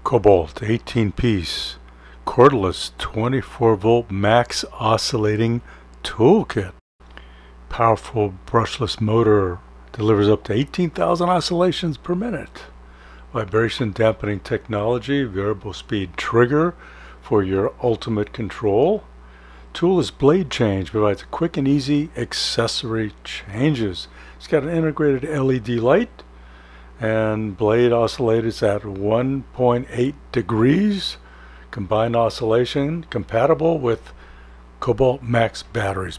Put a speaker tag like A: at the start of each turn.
A: Kobalt 18-piece cordless 24-volt max oscillating toolkit. Powerful brushless motor delivers up to 18,000 oscillations per minute. Vibration dampening technology, variable speed trigger for your ultimate control. Toolless blade change provides quick and easy accessory changes. It's got an integrated LED light and blade oscillates at 1.8 degrees. Combined oscillation compatible with Kobalt Max batteries.